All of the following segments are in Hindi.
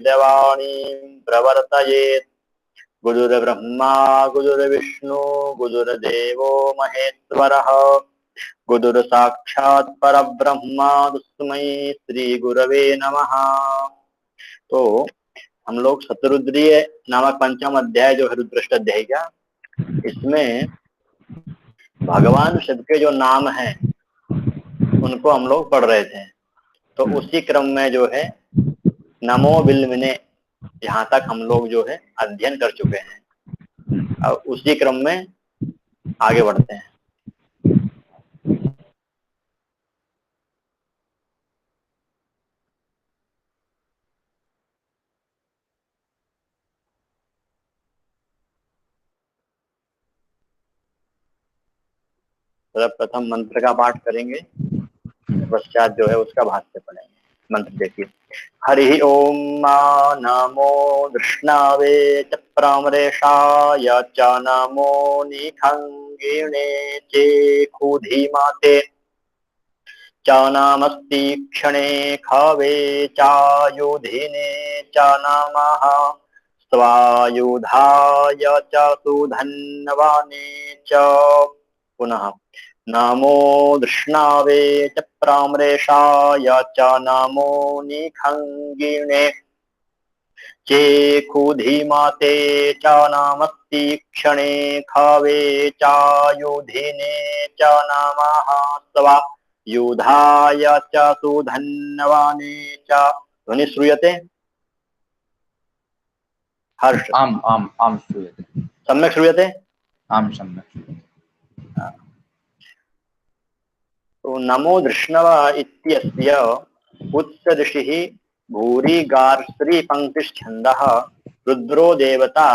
देवाणीं प्रवर्तयेत्। गुरुर्ब्रह्मा गुरुर्विष्णु गुरुर्देवो महेश्वरः गुरुर् साक्षात् परब्रह्म तस्मै श्री गुरवे नमः। तो हम लोग शतरुद्रीय नामक पंचम अध्याय जो है रुद्रष्ट अध्याय का, इसमें भगवान शिव के जो नाम हैं उनको हम लोग पढ़ रहे थे। तो उसी क्रम में जो है नमो बिल्वने यहाँ तक हम लोग जो है अध्ययन कर चुके हैं। अब उसी क्रम में आगे बढ़ते हैं। प्रथम मंत्र का पाठ करेंगे, पश्चात जो है उसका भाष्य पढ़ेंगे। मंत्र देखिए। हरि ओम नमो कृष्णावे च प्रामरेशाय च नमो निखंगिणे चे माते च नमस्ति क्षणे खवे चायुधिने च नमः स्वायुधाय च सुधन्वाने च। पुनः नमो कृष्णावे च प्रामरेशाय च नमो निखंगिणे चेखुधीमाते च नमस्ति क्षणे खवे चायुधिने च नमः स्वायुधाय च सुधन्वाने च। ध्वनि श्रूयते? हर्ष? आम आम आम श्रूयते। सम्यक् श्रूयते? आम सम्यक् श्रूयते। तो नमो धृष्णव इत्यस्य उत्सदृशिः भूरि गार्श्री पंक्तिश्छन्दः रुद्रो देवता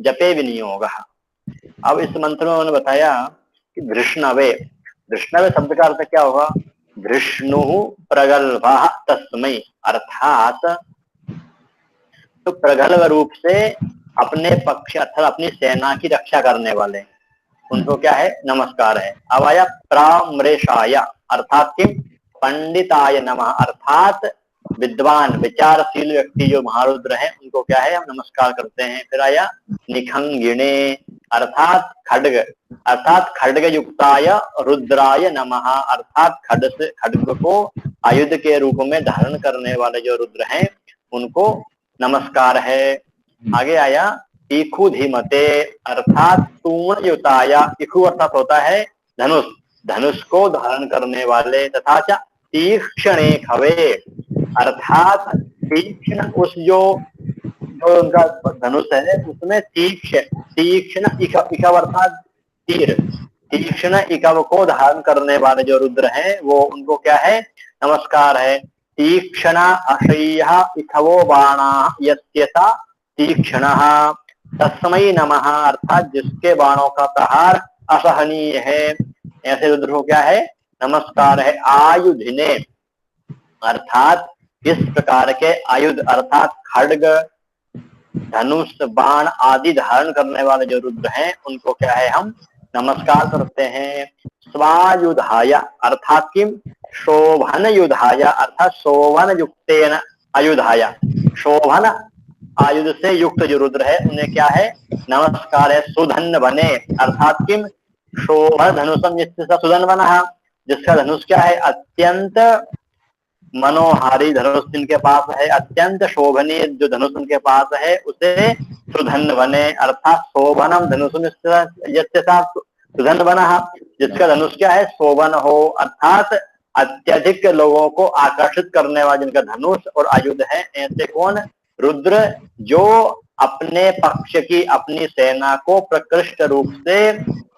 जपे विनियोगः। अब इस मंत्र में उन्होंने बताया कि धृष्णवे, धृष्णवे शब्द का अर्थ क्या होगा? धृष्णु प्रगल्भः तस्मै, अर्थात तो प्रगल्भ रूप से अपने पक्ष अर्थात अपनी सेना की रक्षा करने वाले, उनको क्या है? नमस्कार है। अब आया प्रामरेशाय, अर्थात कि पंडिताय नमः, अर्थात विद्वान विचारशील व्यक्ति जो महारुद्र हैं उनको क्या है? हम नमस्कार करते हैं। फिर आया निखंगिणे, अर्थात खड्ग, अर्थात खड्ग युक्ताय रुद्राय नमः, अर्थात खड्ग को आयुध के रूप में धारण करने वाले जो रुद्र हैं उनको नमस्कार है। आगे आया इखु धीमते, अर्थात तूण युताया, इखु अर्थात होता है धनुष, धनुष को धारण करने वाले, तथा तीक्ष्णे खवे, अर्थात तीक्ष्ण उस जो उनका धनुष है उसमें तीक्ष्ण इकव अर्थात तीर, तीक्ष्ण इकव को धारण करने वाले जो रुद्र हैं वो उनको क्या है? नमस्कार है। तीक्ष्ण अशय्य इखवो बाणा यस्यता तीक्ष्णः तस्मै नमः, अर्थात जिसके बाणों का प्रहार असहनीय है, ऐसे रुद्र को क्या है? नमस्कार है। आयुधिने, अर्थात इस प्रकार के आयुध अर्थात खड्ग धनुष बाण आदि धारण करने वाले जो रुद्र हैं उनको क्या है? हम नमस्कार करते हैं। स्वायुधाय, अर्थात किम? शोभन युधाय, अर्थात शोभन युक्तेन आयुधाय, शोभन आयुध से युक्त जो रुद्र है उन्हें क्या है? नमस्कार है। सुधन बने, अर्थात किम? शोभन धनुषम जिसका सुधन बना, जिसका धनुष क्या है? अत्यंत मनोहारी धनुष जिनके पास है, अत्यंत शोभनीय जो धनुष उनके पास है उसे सुधन बने, अर्थात शोभनम धनुषम सुधन बना, जिसका धनुष क्या है? शोभन हो, अर्थात अत्यधिक लोगों को आकर्षित करने वाला जिनका धनुष और आयुध है, ऐसे कौन? रुद्र, जो अपने पक्ष की अपनी सेना को प्रकृष्ट रूप से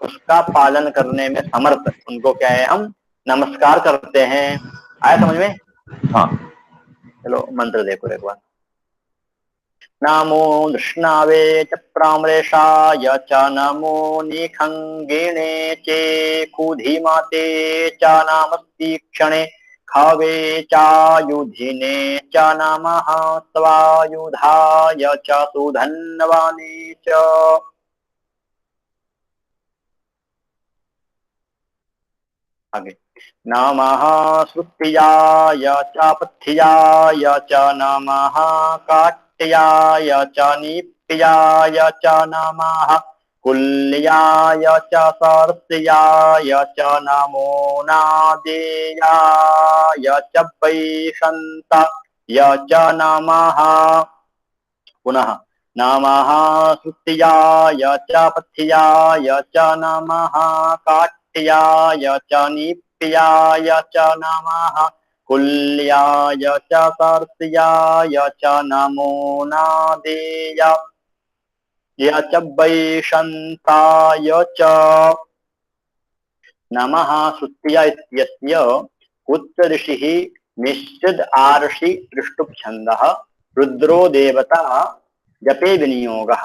उसका पालन करने में समर्थ, उनको क्या है? हम नमस्कार करते हैं। आया समझ में? हाँ। चलो मंत्र देखो एक बार। नमो कृष्णावे च प्रामरेशाय च नमो निखंगिणे चेखुधीमाते च नमस्ति क्षणे खवे चायुधिने च नमः स्वायुधाय च सुधन्वाने च। आगे नमः श्रुत्याय च पथ्याय च नमः काट्याय च नीप्याय च नमः कुल्याय च सर्स्याय च नमो नादेयाय च वैशन्ताय च नमः। पुनः नमः स्तुत्याय च पथ्याय च नमः काट्याय च नीप्याय च नमः कुल्याय च सर्स्याय च नमो नादेयाय च वैशन्ताय च नमः। स्तुत्या इत्यस्य कुत्र ऋषिः निश्चिद आर्षि दृष्टुप छन्दः रुद्रो देवता जपे विनियोगः।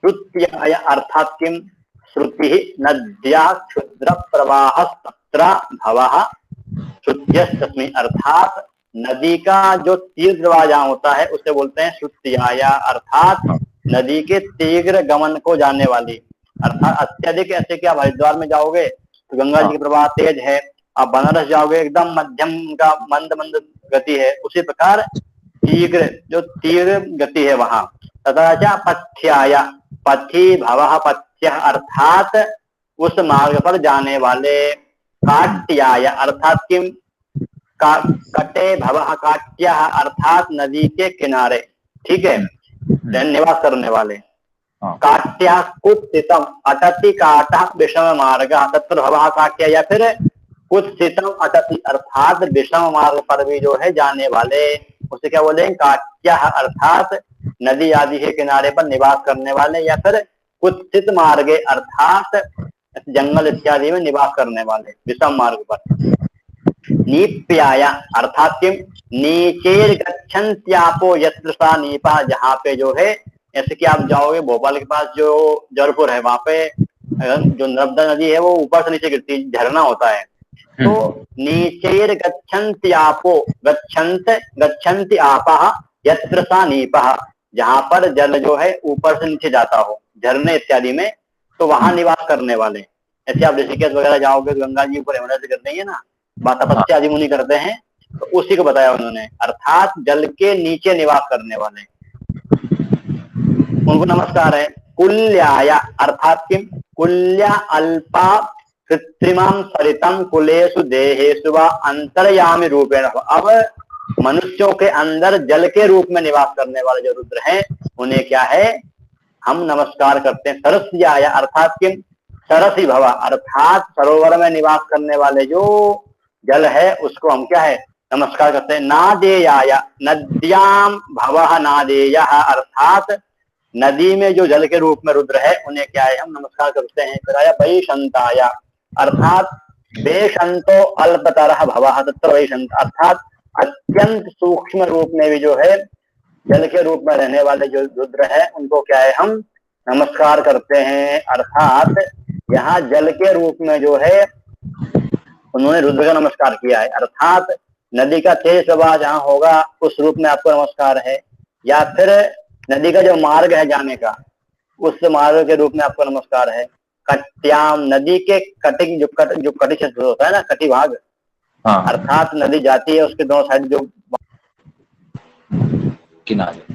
श्रुत्याय अर्थात किम? श्रुति नद्या क्षुद्र प्रवाह तत्र भवः श्रुत्यस्तस्मिन् अर्थात नदी का जो तीव्र प्रवाह जहाँ होता है उसे बोलते हैं श्रुत्याय, अर्थात नदी के तीव्र गमन को जानने वाली। अर्थात अत्यधिक, ऐसे कि आप हरिद्वार में जाओगे तो गंगा जी की प्रवाह तेज है, आप बनारस जाओगे एकदम मध्यम का मंद मंद गति है, उसी प्रकार तीव्र जो तीव्र गति है वहां। तथा पथ्याय, पथि भवः पथ्य अर्थात उस मार्ग पर जाने वाले। काट्याय अर्थात किम? कटे भवः काट्य अर्थात नदी के किनारे, ठीक है, निवास करने वाले। काट्या कुत्सितम अटति काटः विषम मार्ग तत्र भवः काट्य, या फिर कुत्सितम अटति अर्थात विषम मार्ग पर भी जो है जाने वाले, उसे क्या बोलेंगे? काट्य अर्थात नदी आदि के किनारे पर निवास करने वाले, या फिर कुत्सित मार्गे अर्थात जंगल इत्यादि में निवास करने वाले विषम मार्ग पर। नीप्याय अर्थात किम? नीचेर गच्छन्त्यापो यत्र सा नीपा, जहाँ पे जो है, ऐसे कि आप जाओगे भोपाल के पास जो जौनपुर है वहां पे जो नर्मदा नदी है वो ऊपर से नीचे गिरती, झरना होता है। तो नीचेर गच्छन्त्यापो, गच्छन्त गच्छन्ति आपः यत्र सा नीपः, जहाँ पर जल जो है ऊपर से नीचे जाता हो झरने इत्यादि में, तो वहां निवास करने वाले। ऐसे आप ऋषिकेश वगैरह जाओगे तो गंगा जी ऊपर यमुना से गिर रही है ना, तपस्या आदि मुनि करते हैं, तो उसी को बताया उन्होंने, अर्थात जल के नीचे निवास करने वाले, उनको नमस्कार है। कुल्याय अर्थात किम? कुल्या अल्पा कृत्रिमं सरितम कुलेषु देहेषु व अंतर्यामी रूपेण। अब मनुष्यों के अंदर जल के रूप में निवास करने वाले जो रुद्र हैं उन्हें क्या है? हम नमस्कार करते हैं। सरस्याय अर्थात किम? सरसी भवा अर्थात सरोवर में निवास करने वाले जो जल है उसको हम क्या है? नमस्कार करते हैं। नादेयाय नद्याम भवः नादेयः अर्थात नदी में जो जल के रूप में रुद्र है उन्हें क्या है? हम नमस्कार करते हैं। फिर आया वैशंताय अर्थात वेशंतो अल्पतरः भवः तत्र वैशंत अर्थात अत्यंत सूक्ष्म रूप में भी जो है जल के रूप में रहने वाले जो रुद्र है उनको क्या है? हम नमस्कार करते हैं। अर्थात यहाँ जल के रूप में जो है उन्होंने रुद्र का नमस्कार किया है, अर्थात नदी का तेज प्रवाह जहाँ होगा उस रूप में आपको नमस्कार है, या फिर नदी का जो मार्ग है जाने का उस मार्ग के रूप में आपको नमस्कार है। कट्याम नदी के कटी जो कटी क्षेत्र होता है ना, कटी भाग, अर्थात नदी जाती है उसके दोनों साइड जो किनारे।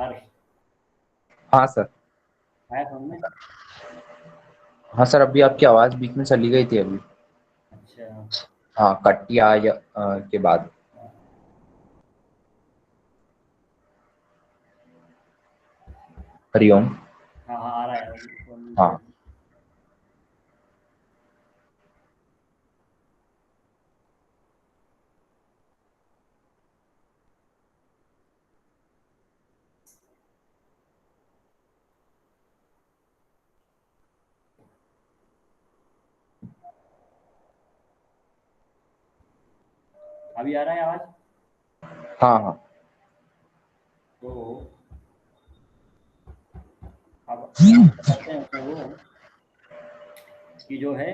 हर्ष हाँ सर। आया समझ में? हाँ सर, अभी आपकी आवाज़ बीच में चली गई थी अभी। अच्छा हाँ, कटिया के बाद। हरिओम। हाँ हाँ आ रहा है वो नीचे। हाँ अभी आ रहा है आवाज? हाँ हाँ। तो अब बताते हैं वो कि जो है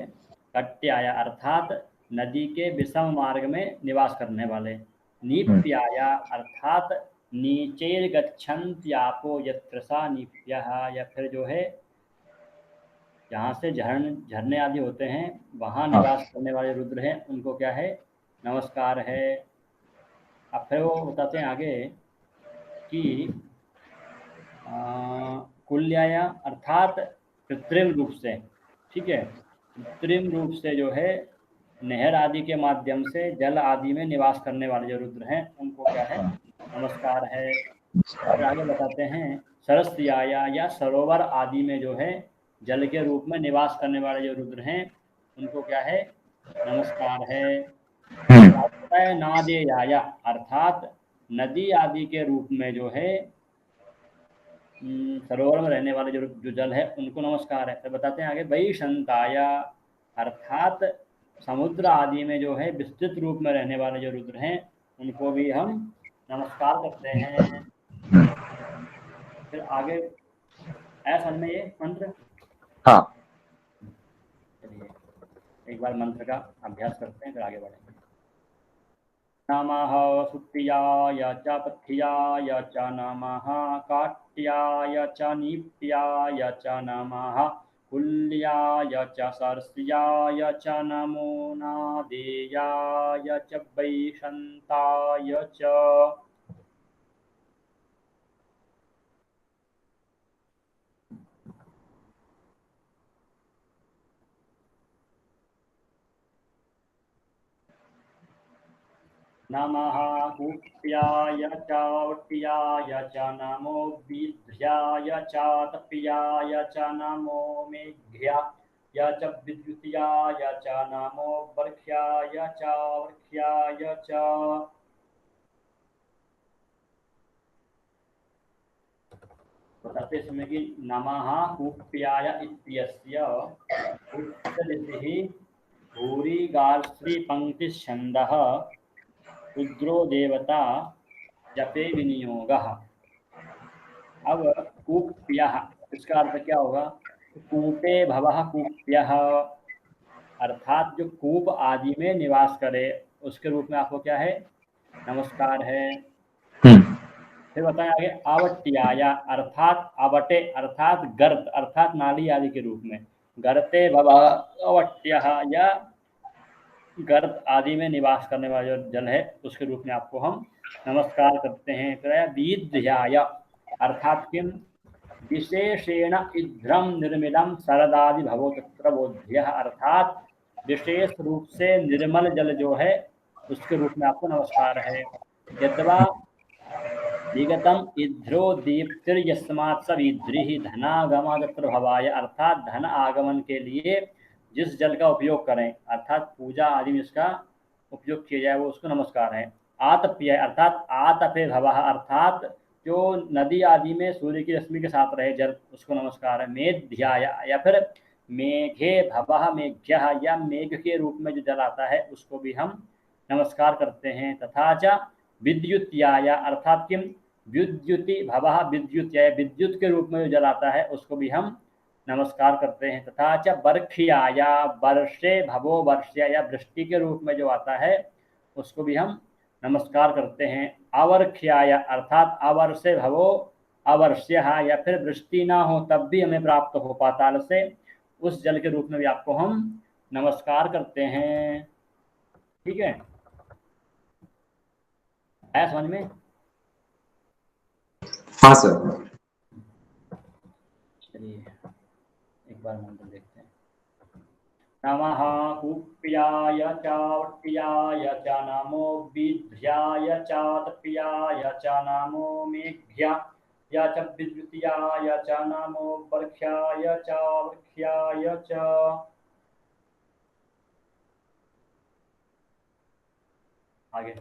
कट्याया अर्थात नदी के विषम मार्ग में निवास करने वाले, नीप्याया अर्थात नीचेर गच्छन्त्यापो यत्रसा नीप्यः, या फिर जो है जहाँ से झरने आदि होते हैं वहाँ हाँ निवास करने वाले रुद्र हैं, उनको क्या है नमस्कार है। अब फिर वो बताते हैं आगे कि कुल्याया अर्थात कृत्रिम रूप से, ठीक है, कृत्रिम रूप से जो है नहर आदि के माध्यम से जल आदि में निवास करने वाले जो रुद्र हैं उनको क्या है नमस्कार है। फिर आगे बताते हैं सरस्याया या सरोवर आदि में जो है जल के रूप में निवास करने वाले जो रुद्र हैं उनको क्या है नमस्कार है। फिर आगे बताया नादेयाया अर्थात नदी आदि के रूप में जो है सरोवर में रहने वाले जो जल है उनको नमस्कार है। फिर बताते हैं आगे वैशंताया अर्थात समुद्र आदि में जो है विस्तृत रूप में रहने वाले जो रुद्र हैं उनको भी हम नमस्कार करते हैं। फिर आगे ऐसा समझ में ये मंत्र? हाँ। चलिए एक बार मंत्र का अभ्यास करते हैं फिर आगे बढ़ेंगे। नमः सुप्रियाय च पथ्याय च नमः काट्याय च नीप्याय च नमः कुल्याय च सरस्याय च नमो नादेयाय च वैशन्ताय च। नमः कूप्याय च वट्याय च नमो बीभ्याय च तप्याय च नमो मेघ्याय च विद्युत्याय च नमो बर्ह्याय च वर्ह्याय च। बताते समय कि नमः कूप्याय इत्यस्य उत्तरदिशिः भूरिगार्श्रीपङ्क्तिश्छन्दः रुद्रो देवता जपे विनियोगः। अब कूप्यः इसका अर्थ क्या होगा? कूपे भवः कूप्यः अर्थात जो कूप आदि में निवास करे उसके रूप में आपको क्या है नमस्कार है। फिर बताएं आगे आवट्याया अर्थात आवटे अर्थात गर्त अर्थात नाली आदि के रूप में, गर्ते भवः अवट्यः या गर्त आदि में निवास करने वाला जो जल है उसके रूप में आपको हम नमस्कार करते हैं। फिर विद्याय अर्थात किम विशेषेण इध्रम निर्मलम शरदादि भवो तत्र बोध्य अर्थात विशेष रूप से निर्मल जल जो है उसके रूप में आपको नमस्कार है। यद्वा विगतम इध्रो दीप्तिर्यस्मात् स विद्रिः धनागम तत्र भवाय अर्थात धन आगमन के लिए जिस जल का उपयोग करें अर्थात पूजा आदि में इसका उपयोग किया जाए वो उसको नमस्कार है। आतप्य अर्थात आतपे भवः अर्थात जो नदी आदि में सूर्य की रश्मि के साथ रहे जल उसको नमस्कार है। मेध्याय या फिर मेघे भवः मेघ्यः या मेघ के रूप में जो जल आता है उसको भी हम नमस्कार करते हैं। तथा च विद्युत्याय अर्थात किम विद्युति भवः विद्युत्याय विद्युत के रूप में जो जल आता है उसको भी हम नमस्कार करते हैं। तथा च बर्ह्याय वर्षे भवो वर्ष्य या वृष्टि के रूप में जो आता है उसको भी हम नमस्कार करते हैं। अवर्ख्याय अर्थात अवर्षे भवो अवर्ष्य या फिर वृष्टि ना हो तब भी हमें प्राप्त हो पाताल से उस जल के रूप में भी आपको हम नमस्कार करते हैं। ठीक है, है समझ में? हाँ सर। चलिए एक बार मंत्र देखते हैं। नमः कुप्याय च वट्याय च नमो विद्याय च तप्याय च नमो मेघ्याय च विद्युत्याय च नमो वर्ष्याय च वृक्षाय च। आगे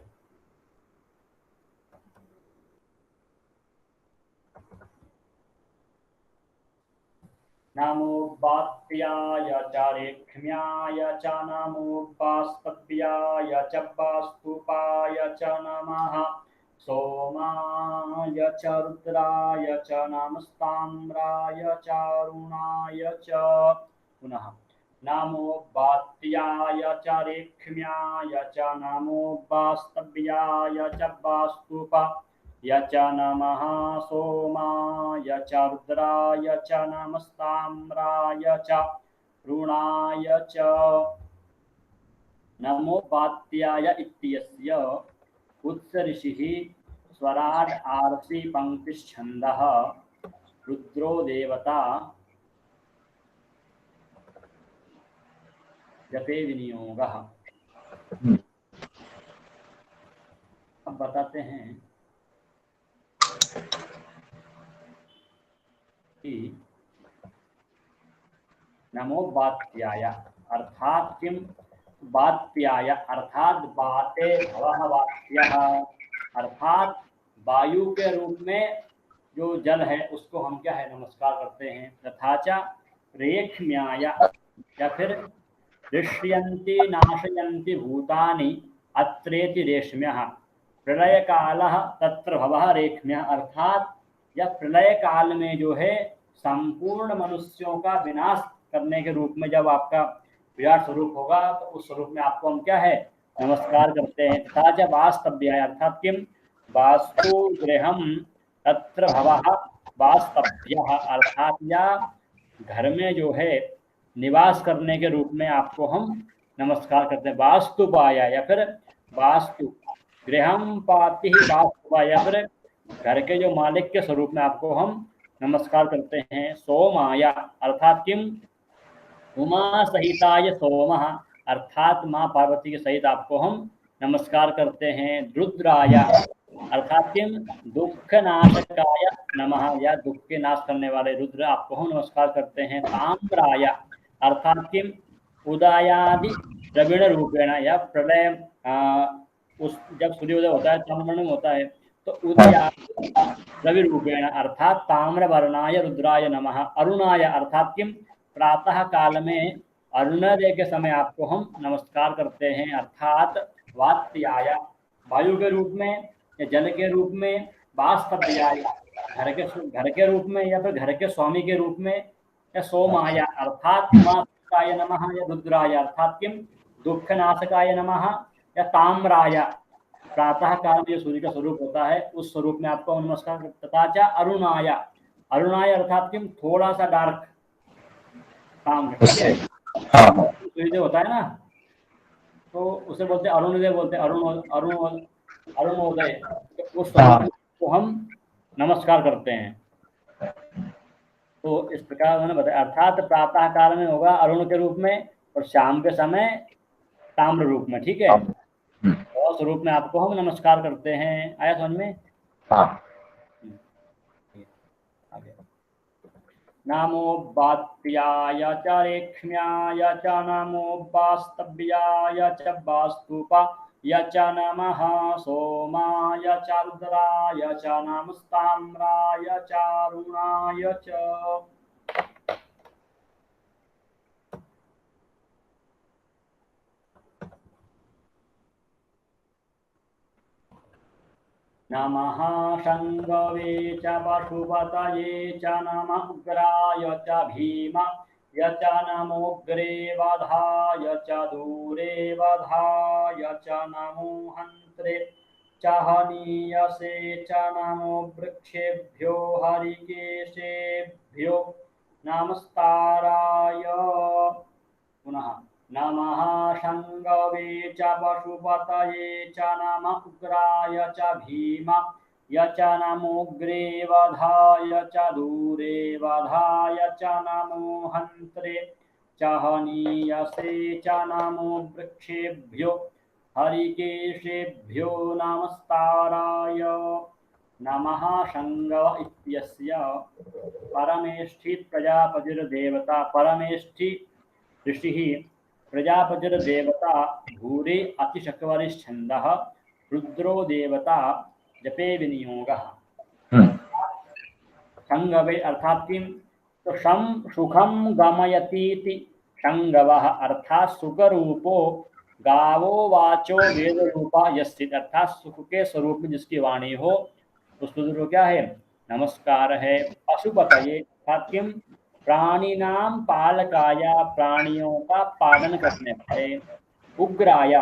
नमो वात्याय च रेक्ष्म्याय च नमो वास्तव्याय च वास्तुपाय च नमः सोमाय च रुद्राय च नमस्ताम्राय च अरुणाय च। पुनः नमो वात्याय च रेक्ष्म्याय च नमो वास्तव्याय च वास्तुपाय च नमः सोमाय च रुद्राय च नमस्ताम्राय च ऋणाय च। नमो वात्याय इत्यस्य उत्सऋषिः स्वराड् आर्षि पंक्तिश्छन्दः रुद्रो देवता जपे विनियोगः। अब बताते हैं कि नमो वात्याय अर्थात किम वात्याय अर्थात बाते भवः वात्यः अर्थात वायु के रूप में जो जल है उसको हम क्या है नमस्कार करते हैं। तथा च रेक्ष्म्याय या फिर ऋष्यन्ति नाशयन्ति भूतानि अत्रेति रेक्ष्म्यः प्रलय कालः तत्र भवः रेक्ष्म्यः अर्थात यह प्रलय काल में जो है संपूर्ण मनुष्यों का विनाश करने के रूप में जब आपका विराट स्वरूप होगा तो उस स्वरूप में आपको हम क्या है नमस्कार करते हैं। तथा च वास्तव्याय अर्थात किम वास्तु गृहम तत्र भवः वास्तव्यः अर्थात या घर में जो है निवास करने के रूप में आपको हम नमस्कार करते हैं। वास्तुपाया या फिर वास्तु गृहम पाति वास्तुपाया या फिर घर के जो मालिक के स्वरूप में आपको हम नमस्कार करते हैं। सोमाया अर्थात किम उमा सहिताय सोमः अर्थात माँ पार्वती के सहित आपको हम नमस्कार करते हैं। रुद्राय अर्थात किम दुख नाशकाय नमः या दुख के नाश करने वाले रुद्र आपको हम नमस्कार करते हैं। ताम्राय अर्थात किम उदयादि द्रविण रूपेण या प्रलय उस जब सूर्योदय होता है ताम्रवर्ण में होता है तो उदयादि द्रवि रूपेण अर्थात ताम्रवर्णाय रुद्राय नमः। अरुणाय अर्थात किम प्रातः काल में अरुणोदय के समय आपको हम नमस्कार करते हैं। अर्थात वात्याय वायु के रूप में या जल के रूप में, वास्तव्याय घर के रूप में या फिर घर के स्वामी के रूप में, या सोमाय अर्थात उमाय नमः या रुद्राय अर्थात किम दुख नाशकाय नमः या ताम्राय प्रातः काल में जो सूर्य का स्वरूप होता है उस स्वरूप में आपको नमस्कार। तथा च अरुणाय अरुणाय अर्थात किम थोड़ा सा डार्क ताम्र सूर्योदय होता है ना तो उसे बोलते हैं अरुणोदय बोलते हैं अरुणोदय तो उस स्वरूप को हम नमस्कार करते हैं। तो इस प्रकार उन्होंने बताया अर्थात प्रातः काल में होगा अरुण के रूप में और शाम के समय ताम्र रूप में। ठीक है और स्वरूप में आपको हम नमस्कार करते हैं। आया समझ में? आगे नमो वात्याय च रेक्ष्म्याय च नमो वास्तव्याय च वास्तुपाय च नमः सोमाय च रुद्राय च नमस्ताम्राय च अरुणाय च। नमः शंभवे च पशुपतये च नमः उग्राय च भीमाय च नमोग्रे वधाय च दूरे वधाय च नमो हन्त्रे च हनीयसे च नमो वृक्षेभ्यो हरिकेशेभ्यो नमस्ताराय। पुनः नमः शंभवे च पशुपतये च नमः उग्राय च भीमाय य च नमोऽग्रे वधाय च दूरे वधाय च नमो हन्त्रे च हनीयसे च नमो वृक्षेभ्यो हरिकेशेभ्यो नमस्ताराय। नमः शङ्गव इत्यस्य परमेष्ठि प्रजापतिर्देवता परमेष्ठि ऋषिः प्रजापतिर्देवता भूरि अतिशकवरिच्छन्दः रुद्रो देवता जपे विनियोगः। संगवे अर्थात किम, तो शम सुखम गमयतीति संगवः अर्थात सुख रूपो गावो वाचो वेद रूपा यस्थित अर्थात सुख के स्वरूप में जिसकी वाणी हो उस रुद्र को क्या है नमस्कार है। पशुपतये अर्थात किम, प्राणिनाम पालकाया प्राणियों का पालन करने वाले। उग्राया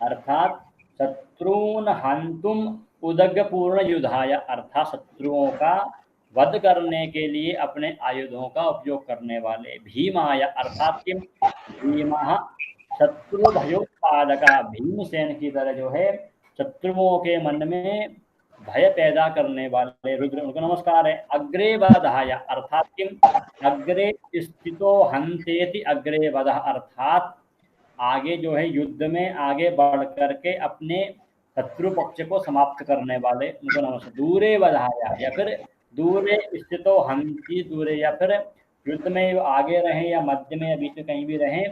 अर्थात शत्रुन हंतुम उदग्रपूर्ण युधाय अर्थात शत्रुओं का वध करने के लिए अपने आयुधों का उपयोग करने वाले। भीमाय अर्थात किम, भीमः शत्रु भयोत्पादक भीमसेन की तरह जो है शत्रुओं के मन में भय पैदा करने वाले रुद्र उनको नमस्कार है। अग्रे वधाय अर्थात किम, अग्रे स्थितो हंतेति अग्रे वधः अर्थात आगे जो है युद्ध में आगे बढ़ करके अपने शत्रु पक्ष को समाप्त करने वाले उनको नमस्कार। दूरे वधाया या फिर दूरे स्थितो हंति दूरे या फिर युद्ध में आगे रहें या मध्य में या बीच में कहीं भी रहें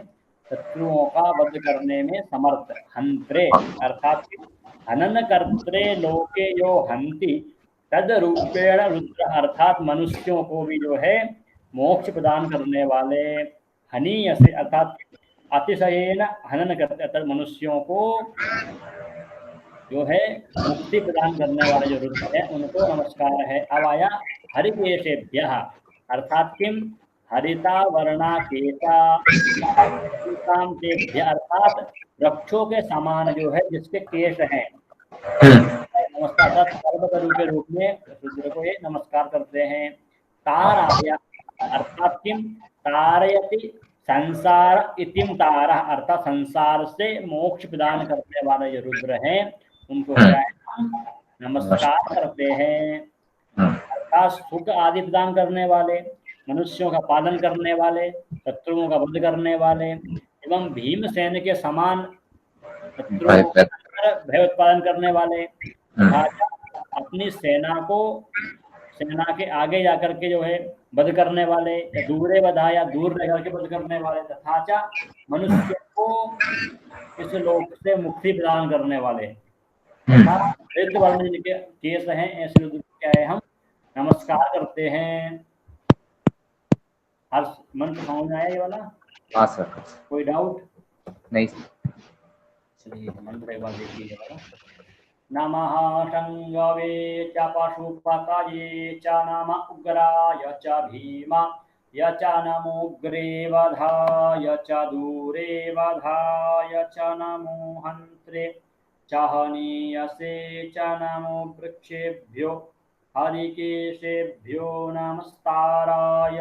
शत्रुओं का वध करने में समर्थ। हंत्रे अर्थात हनन कर्त्रे लोके यो हंति तद रूपेण रुद्र अर्थात मनुष्यों को भी जो है मोक्ष प्रदान करने वाले। हनीय से अर्थात अतिशयेन हनन करते अर्थात मनुष्यों को जो है मुक्ति प्रदान करने वाले जो रुद्र है उनको नमस्कार है। अब आया हरिकेशेभ्यः अर्थात किम, हरिता वर्णा केशा अर्थात वृक्षों के समान जो है जिसके केश हैं नमस्कार अर्थात सर्वकरु के रूप में रुद्र को ये नमस्कार करते हैं। ताराय अर्थात किम, तारयति संसार इतिम तारा अर्थात संसार से मोक्ष प्रदान करने वाले जो रुद्र हैं उनको क्या है हम नमस्कार करते हैं। अर्थात सुख आदि प्रदान करने वाले, मनुष्यों का पालन करने वाले, शत्रुओं का वध करने वाले एवं भीमसेन के समान शत्रुओं का भय उत्पादन करने वाले तथा अपनी सेना के आगे जाकर के जो है वध करने वाले या दूरे वधा या दूर रह करके वध करने वाले तथा मनुष्य को इस लोक से मुक्ति प्रदान करने वाले तथा वृद्ध वर्ण जिनके केस हैं ऐसे रुद्र को क्या है हम नमस्कार करते हैं। हर मंत्र समझ में आया ये वाला? हाँ सर। कोई डाउट? नहीं। चलिए मंत्र एक बार देखिए वाला। नमः शंगवे च पशुपतये च नम उग्राय च भीमा य च नमोग्रे वधाय च दूरे वधाय च नमो हन्त्रे च हनीयसे च नमो वृक्षेभ्यो हरिकेशेभ्यो नमस्ताराय।